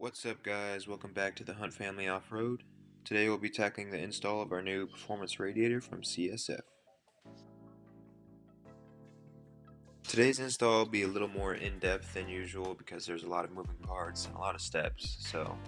What's up guys, welcome back to the Hunt Family Off-Road. Today we'll be tackling the install of our new performance radiator from CSF. Today's install will be a little more in-depth than usual because there's a lot of moving parts and a lot of steps. So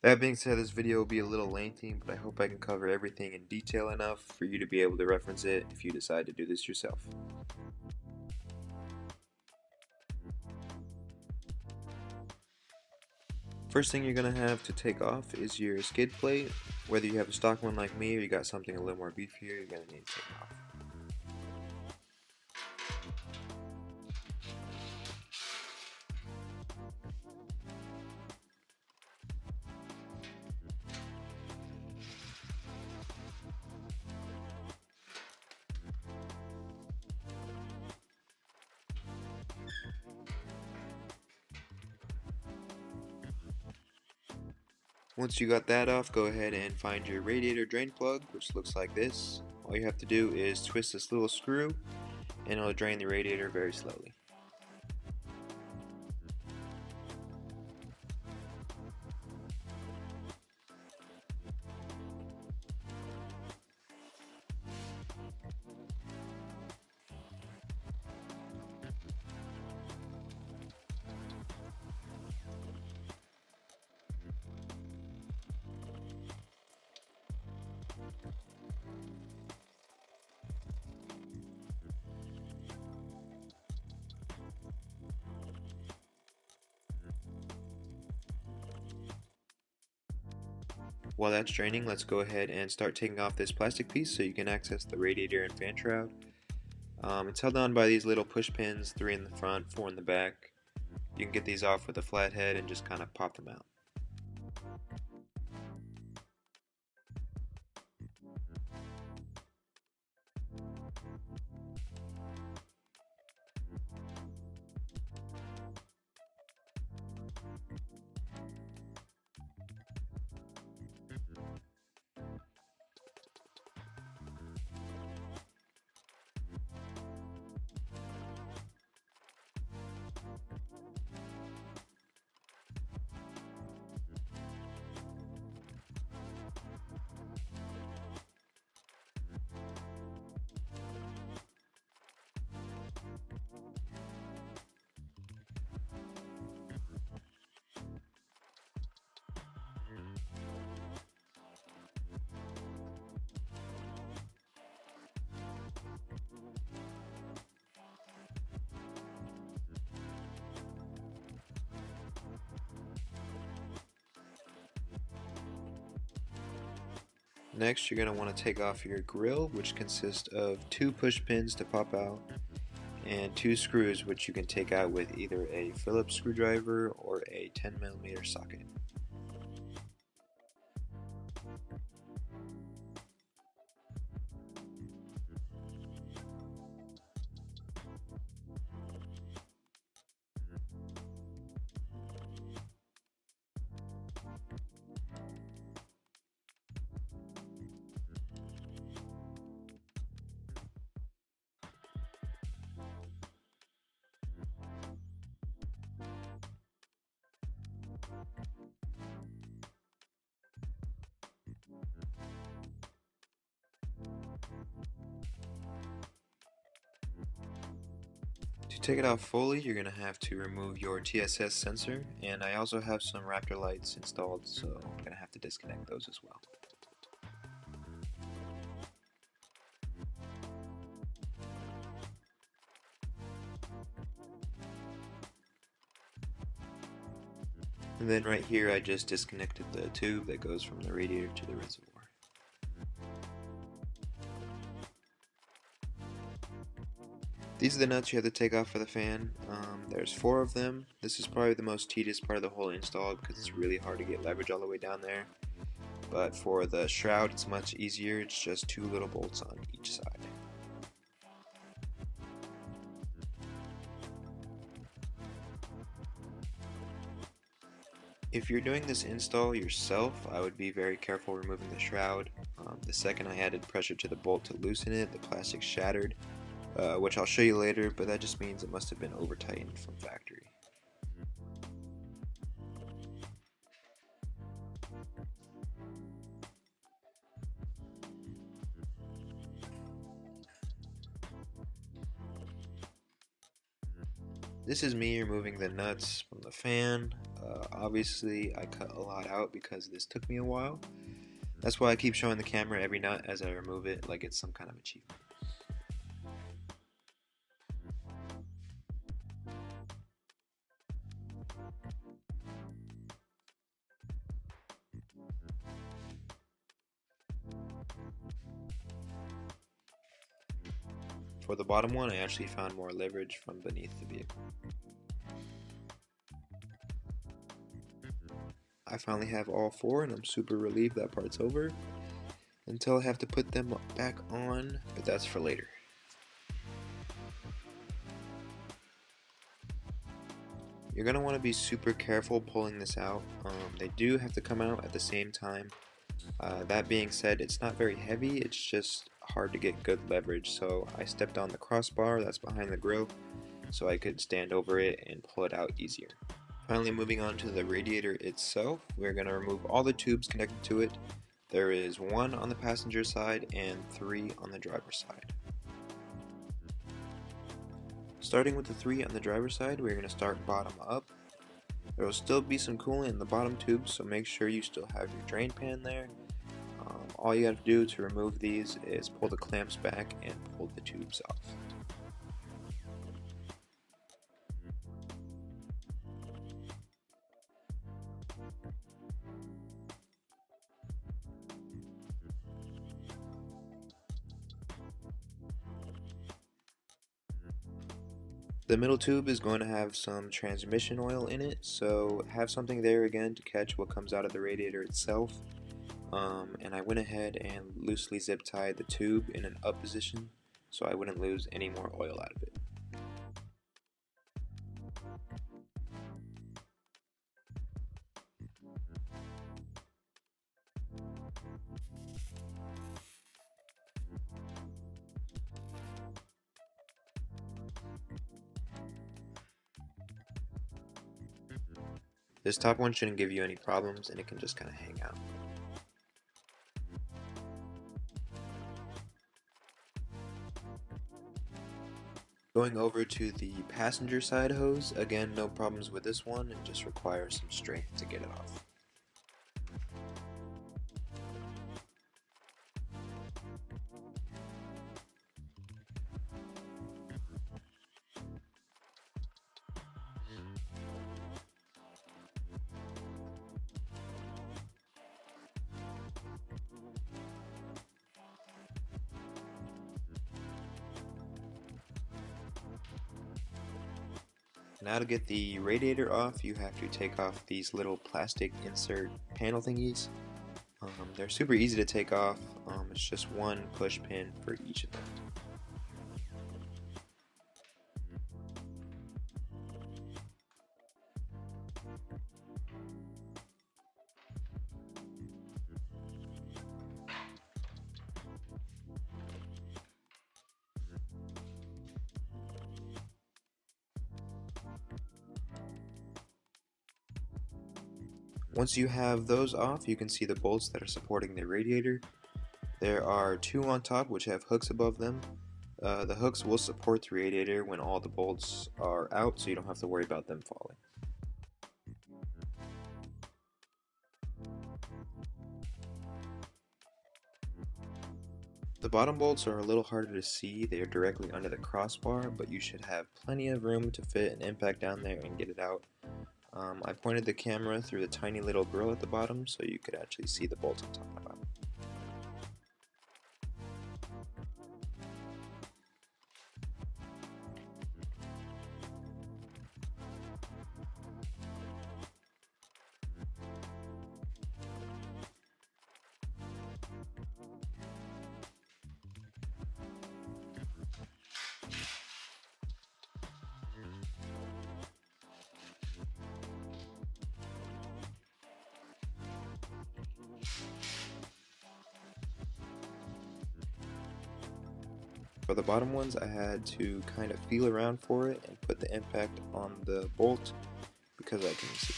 that being said, this video will be a little lengthy, but I hope I can cover everything in detail enough for you to be able to reference it if you decide to do this yourself. First thing you're going to have to take off is your skid plate. Whether you have a stock one like me or you got something a little more beefier, you're going to need to take it off. Once you got that off, go ahead and find your radiator drain plug, which looks like this. All you have to do is twist this little screw and it'll drain the radiator very slowly. While that's draining, let's go ahead and start taking off this plastic piece so you can access the radiator and fan shroud. It's held on by these little push pins, 3 in the front, 4 in the back. You can get these off with a flat head and just kind of pop them out. Next, you're going to want to take off your grill, which consists of 2 push pins to pop out and 2 screws, which you can take out with either a Phillips screwdriver or a 10mm socket. To take it off fully, you're going to have to remove your TSS sensor, and I also have some Raptor lights installed, so I'm going to have to disconnect those as well. And then right here I just disconnected the tube that goes from the radiator to the reservoir. These are the nuts you have to take off for the fan. There's 4 of them. This is probably the most tedious part of the whole install because it's really hard to get leverage all the way down there. But for the shroud it's much easier, it's just 2 little bolts on each side. If you're doing this install yourself, I would be very careful removing the shroud. The second I added pressure to the bolt to loosen it, the plastic shattered, which I'll show you later, but that just means it must have been over tightened from factory. This is me removing the nuts from the fan. Obviously I cut a lot out because this took me a while. That's why I keep showing the camera every nut as I remove it like it's some kind of achievement. For the bottom one, I actually found more leverage from beneath the vehicle. I finally have all four and I'm super relieved that part's over until I have to put them back on, but that's for later. You're going to want to be super careful pulling this out. They do have to come out at the same time. That being said, it's not very heavy, it's just hard to get good leverage, so I stepped on the crossbar that's behind the grill so I could stand over it and pull it out easier. Finally, moving on to the radiator itself, we're going to remove all the tubes connected to it. There is one on the passenger side and 3 on the driver's side. Starting with the 3 on the driver's side, we're going to start bottom up. There will still be some coolant in the bottom tubes, so make sure you still have your drain pan there. All you have to do to remove these is pull the clamps back and pull the tubes off. The middle tube is going to have some transmission oil in it, so have something there again to catch what comes out of the radiator itself. And I went ahead and loosely zip tied the tube in an up position so I wouldn't lose any more oil out of it. This top one shouldn't give you any problems and it can just kind of hang out. Going over to the passenger side hose, again no problems with this one, it just requires some strength to get it off. Now to get the radiator off, you have to take off these little plastic insert panel thingies. They're super easy to take off, it's just one push pin for each of them. Once you have those off, you can see the bolts that are supporting the radiator. There are 2 on top which have hooks above them. The hooks will support the radiator when all the bolts are out, so you don't have to worry about them falling. The bottom bolts are a little harder to see, they are directly under the crossbar, but you should have plenty of room to fit an impact down there and get it out. I pointed the camera through the tiny little grill at the bottom so you could actually see the bolts I'm talking about. For the bottom ones, I had to kind of feel around for it and put the impact on the bolt because I can see.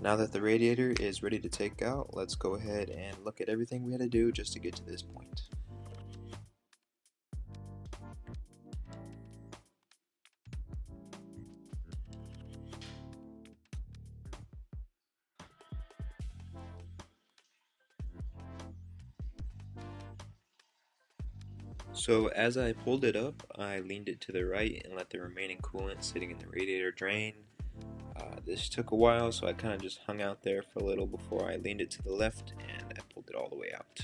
Now that the radiator is ready to take out, let's go ahead and look at everything we had to do just to get to this point. So as I pulled it up, I leaned it to the right and let the remaining coolant sitting in the radiator drain. This took a while, so I kind of just hung out there for a little before I leaned it to the left and I pulled it all the way out.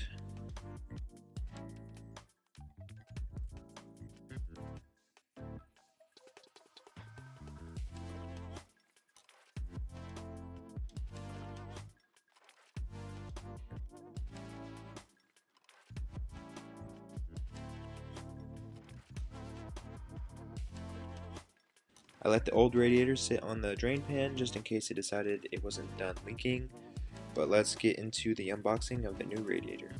I let the old radiator sit on the drain pan just in case it decided it wasn't done leaking, but let's get into the unboxing of the new radiator.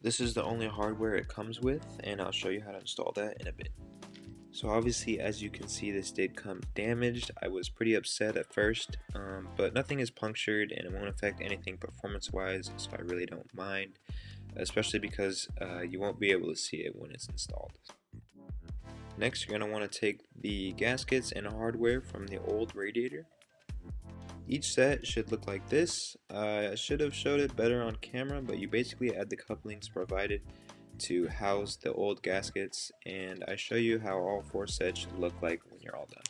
This is the only hardware it comes with, and I'll show you how to install that in a bit. So obviously, as you can see, this did come damaged. I was pretty upset at first, but nothing is punctured and it won't affect anything performance-wise, so I really don't mind, especially because you won't be able to see it when it's installed. Next, you're going to want to take the gaskets and hardware from the old radiator. Each set should look like this. I should have showed it better on camera, but you basically add the couplings provided to house the old gaskets, and I show you how all 4 sets should look like when you're all done.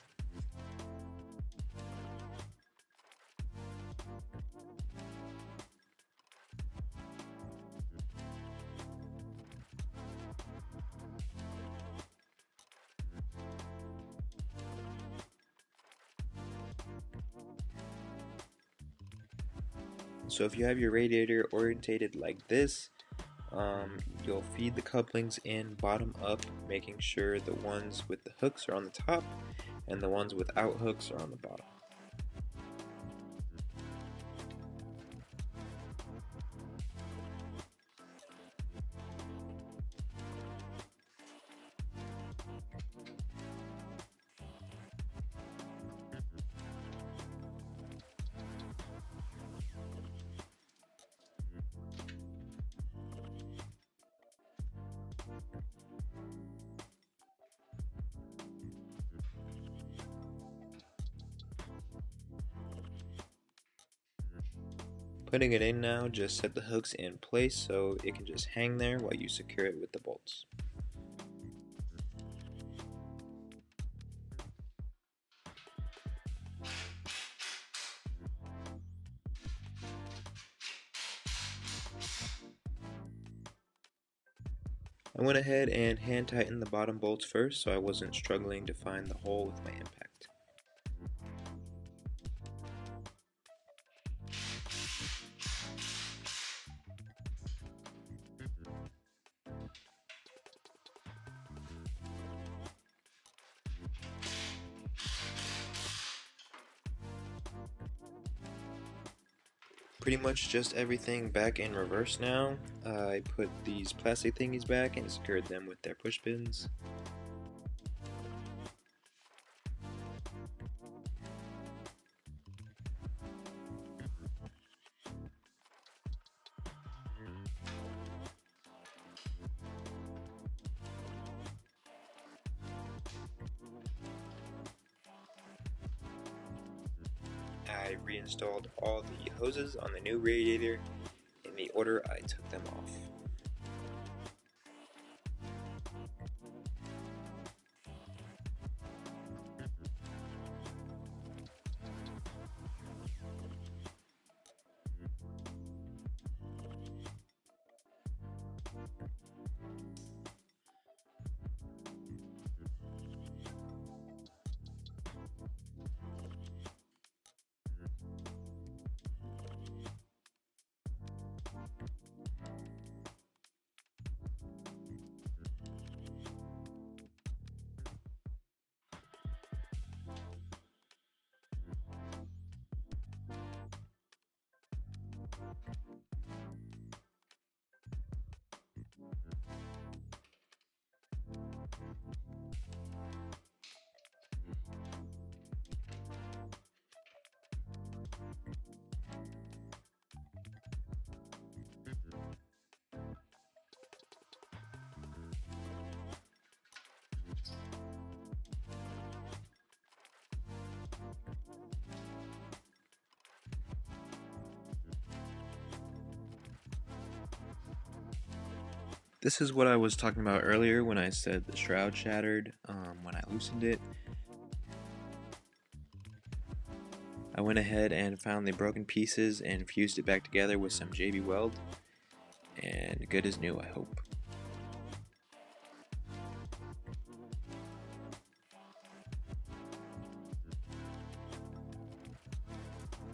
So if you have your radiator orientated like this, you'll feed the couplings in bottom up, making sure the ones with the hooks are on the top and the ones without hooks are on the bottom. Putting it in now, just set the hooks in place so it can just hang there while you secure it with the bolts. I went ahead and hand tightened the bottom bolts first so I wasn't struggling to find the hole with my impact. Pretty much just everything back in reverse now. I put these plastic thingies back and secured them with their push pins. I reinstalled all the hoses on the new radiator in the order I took them off. This is what I was talking about earlier when I said the shroud shattered when I loosened it. I went ahead and found the broken pieces and fused it back together with some JB Weld, and good as new, I hope.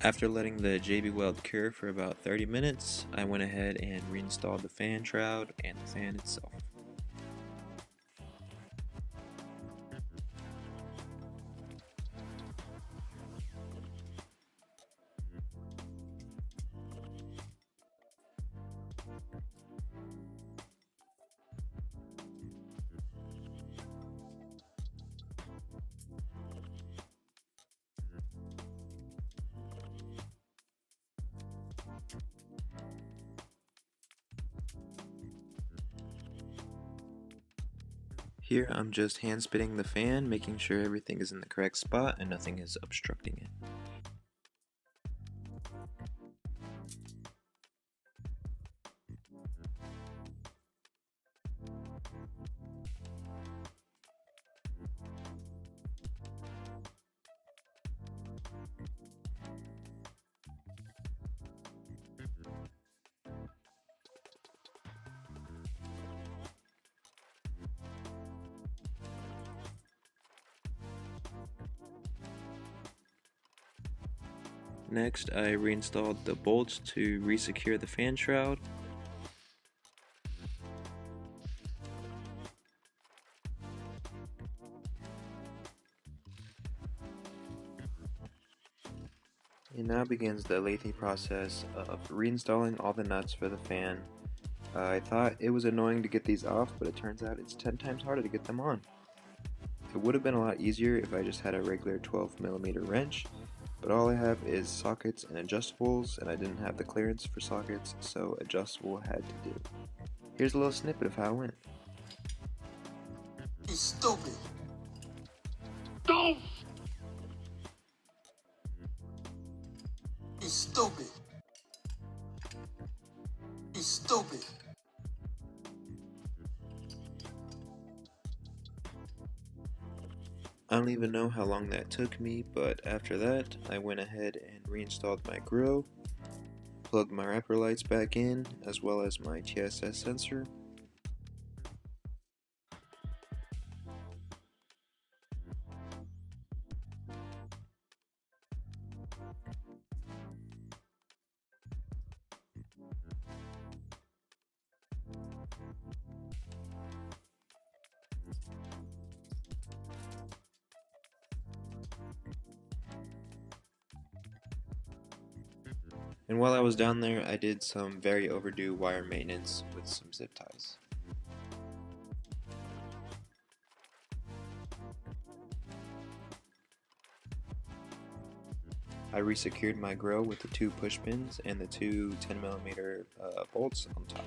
After letting the JB Weld cure for about 30 minutes, I went ahead and reinstalled the fan shroud and the fan itself. Here I'm just hand spinning the fan, making sure everything is in the correct spot and nothing is obstructing it. Next, I reinstalled the bolts to resecure the fan shroud. And now begins the lengthy process of reinstalling all the nuts for the fan. I thought it was annoying to get these off, but it turns out it's 10 times harder to get them on. It would have been a lot easier if I just had a regular 12mm wrench, but all I have is sockets and adjustables, and I didn't have the clearance for sockets, so adjustable had to do. Here's a little snippet of how it went. You stupid. You stupid. You stupid. I don't even know how long that took me, but after that, I went ahead and reinstalled my grill, plugged my wrapper lights back in, as well as my TSS sensor. And while I was down there, I did some very overdue wire maintenance with some zip ties. I resecured my grill with the 2 push pins and the 2 10mm bolts on top.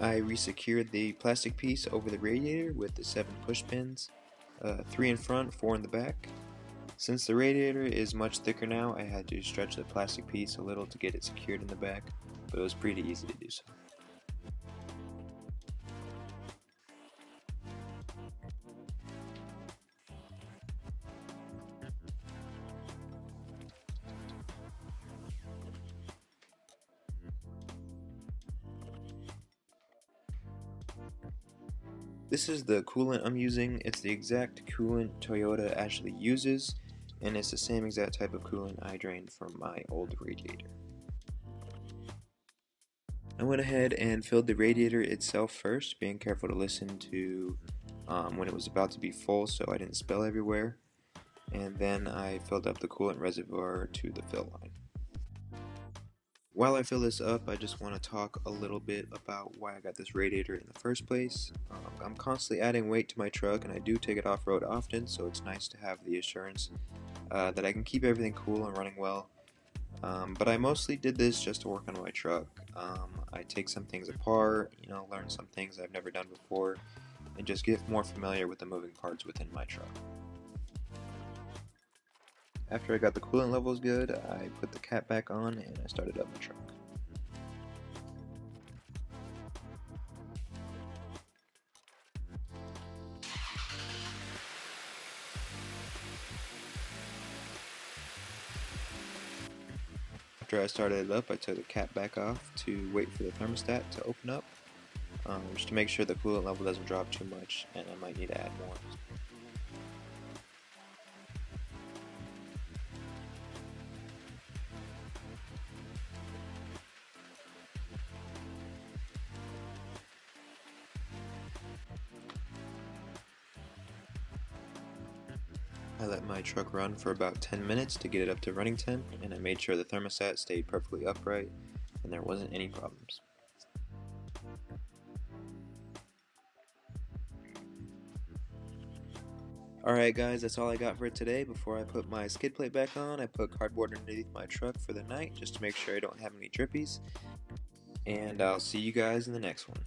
I resecured the plastic piece over the radiator with the 7 push pins, 3 in front, 4 in the back. Since the radiator is much thicker now, I had to stretch the plastic piece a little to get it secured in the back, but it was pretty easy to do so. This is the coolant I'm using. It's the exact coolant Toyota actually uses, and it's the same exact type of coolant I drained from my old radiator. I went ahead and filled the radiator itself first, being careful to listen to when it was about to be full so I didn't spill everywhere, and then I filled up the coolant reservoir to the fill line. While I fill this up, I just want to talk a little bit about why I got this radiator in the first place. I'm constantly adding weight to my truck, and I do take it off-road often, so it's nice to have the assurance that I can keep everything cool and running well. But I mostly did this just to work on my truck. I take some things apart, learn some things I've never done before, and just get more familiar with the moving parts within my truck. After I got the coolant levels good, I put the cap back on and I started up my truck. After I started it up, I took the cap back off to wait for the thermostat to open up, just to make sure the coolant level doesn't drop too much, and I might need to add more. I let my truck run for about 10 minutes to get it up to running temp, and I made sure the thermostat stayed perfectly upright and there wasn't any problems. Alright guys, that's all I got for today. Before I put my skid plate back on, I put cardboard underneath my truck for the night just to make sure I don't have any drippies. And I'll see you guys in the next one.